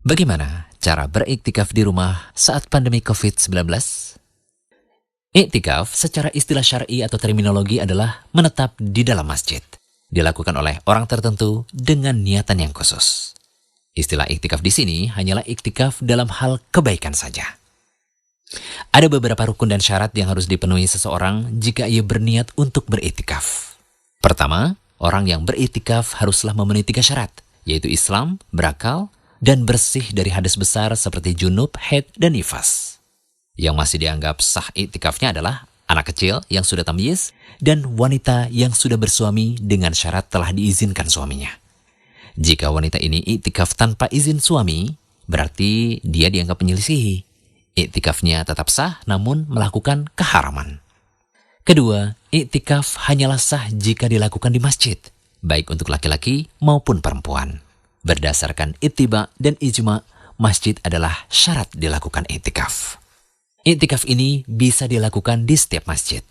Bagaimana cara beriktikaf di rumah saat pandemi COVID-19? Iktikaf secara istilah syar'i atau terminologi adalah menetap di dalam masjid. Dilakukan oleh orang tertentu dengan niatan yang khusus. Istilah iktikaf di sini hanyalah iktikaf dalam hal kebaikan saja. Ada beberapa rukun dan syarat yang harus dipenuhi seseorang jika ia berniat untuk beriktikaf. Pertama, orang yang beriktikaf haruslah memenuhi 3 syarat, yaitu Islam, berakal, dan bersih dari hadas besar seperti junub, haid, dan nifas. Yang masih dianggap sah iktikafnya adalah anak kecil yang sudah tamyiz dan wanita yang sudah bersuami dengan syarat telah diizinkan suaminya. Jika wanita ini iktikaf tanpa izin suami, berarti dia dianggap menyelisihi. Iktikafnya tetap sah namun melakukan keharaman. Kedua, iktikaf hanyalah sah jika dilakukan di masjid, baik untuk laki-laki maupun perempuan. Berdasarkan ittiba dan ijma, masjid adalah syarat dilakukan iktikaf. Iktikaf ini bisa dilakukan di setiap masjid.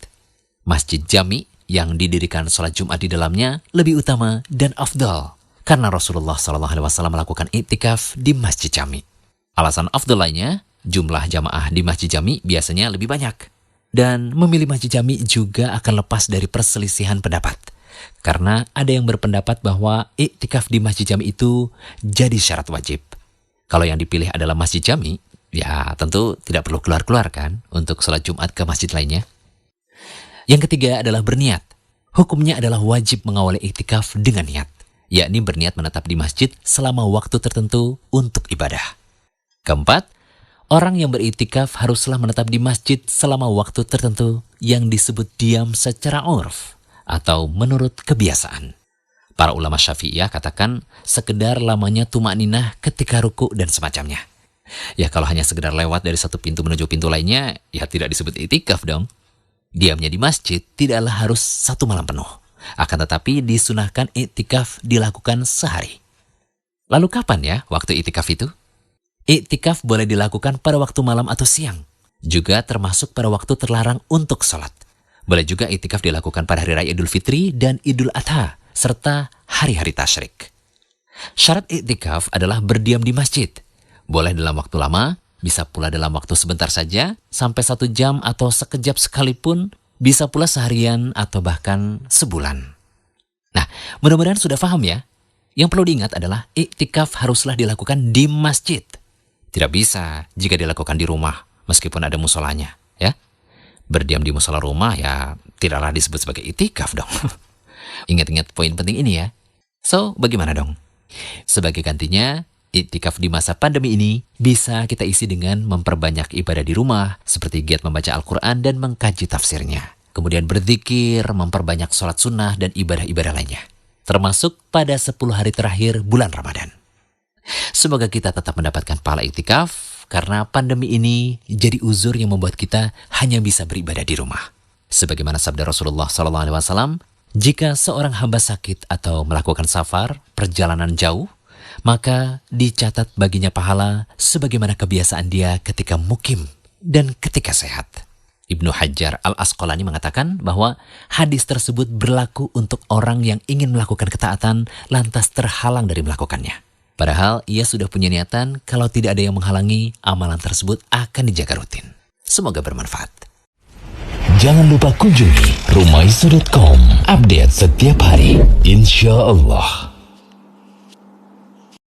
Masjid jami yang didirikan sholat Jumat di dalamnya lebih utama dan afdal, karena Rasulullah SAW melakukan iktikaf di masjid jami. Alasan afdal lainnya, jumlah jamaah di masjid jami biasanya lebih banyak. Dan memilih masjid jami juga akan lepas dari perselisihan pendapat. Karena ada yang berpendapat bahwa iktikaf di masjid jami itu jadi syarat wajib. Kalau yang dipilih adalah masjid jami, ya tentu tidak perlu keluar-keluar kan untuk sholat Jumat ke masjid lainnya. Yang ketiga adalah berniat. Hukumnya adalah wajib mengawali iktikaf dengan niat, yakni berniat menetap di masjid selama waktu tertentu untuk ibadah. Keempat, orang yang beriktikaf haruslah menetap di masjid selama waktu tertentu yang disebut diam secara urf atau menurut kebiasaan. Para ulama Syafi'iyah katakan sekedar lamanya tumakninah ketika ruku dan semacamnya. Ya kalau hanya sekedar lewat dari satu pintu menuju pintu lainnya, ya tidak disebut iktikaf dong. Diamnya di masjid tidaklah harus 1 malam penuh. Akan tetapi disunahkan iktikaf dilakukan sehari. Lalu kapan ya waktu iktikaf itu? Iktikaf boleh dilakukan pada waktu malam atau siang. Juga termasuk pada waktu terlarang untuk sholat. Boleh juga iktikaf dilakukan pada hari raya Idul Fitri dan Idul Adha, serta hari-hari tasyrik. Syarat iktikaf adalah berdiam di masjid. Boleh dalam waktu lama, bisa pula dalam waktu sebentar saja, sampai 1 jam atau sekejap sekalipun, bisa pula seharian atau bahkan sebulan. Nah, mudah-mudahan sudah paham ya. Yang perlu diingat adalah iktikaf haruslah dilakukan di masjid. Tidak bisa jika dilakukan di rumah, meskipun ada musolanya, ya. Berdiam di musola rumah ya tidaklah disebut sebagai iktikaf dong. Ingat-ingat poin penting ini ya. So, bagaimana dong? Sebagai gantinya, iktikaf di masa pandemi ini bisa kita isi dengan memperbanyak ibadah di rumah, seperti giat membaca Al-Quran dan mengkaji tafsirnya. Kemudian berzikir, memperbanyak sholat sunnah dan ibadah-ibadah lainnya. Termasuk pada 10 hari terakhir bulan Ramadan. Semoga kita tetap mendapatkan pahala iktikaf, karena pandemi ini jadi uzur yang membuat kita hanya bisa beribadah di rumah. Sebagaimana sabda Rasulullah SAW, jika seorang hamba sakit atau melakukan safar, perjalanan jauh, maka dicatat baginya pahala sebagaimana kebiasaan dia ketika mukim dan ketika sehat. Ibnu Hajar Al-Asqalani mengatakan bahwa hadis tersebut berlaku untuk orang yang ingin melakukan ketaatan lantas terhalang dari melakukannya. Padahal ia sudah punya niatan kalau tidak ada yang menghalangi, amalan tersebut akan dijaga rutin. Semoga bermanfaat. Jangan lupa kunjungi rumaiso.com. Update setiap hari, insya Allah.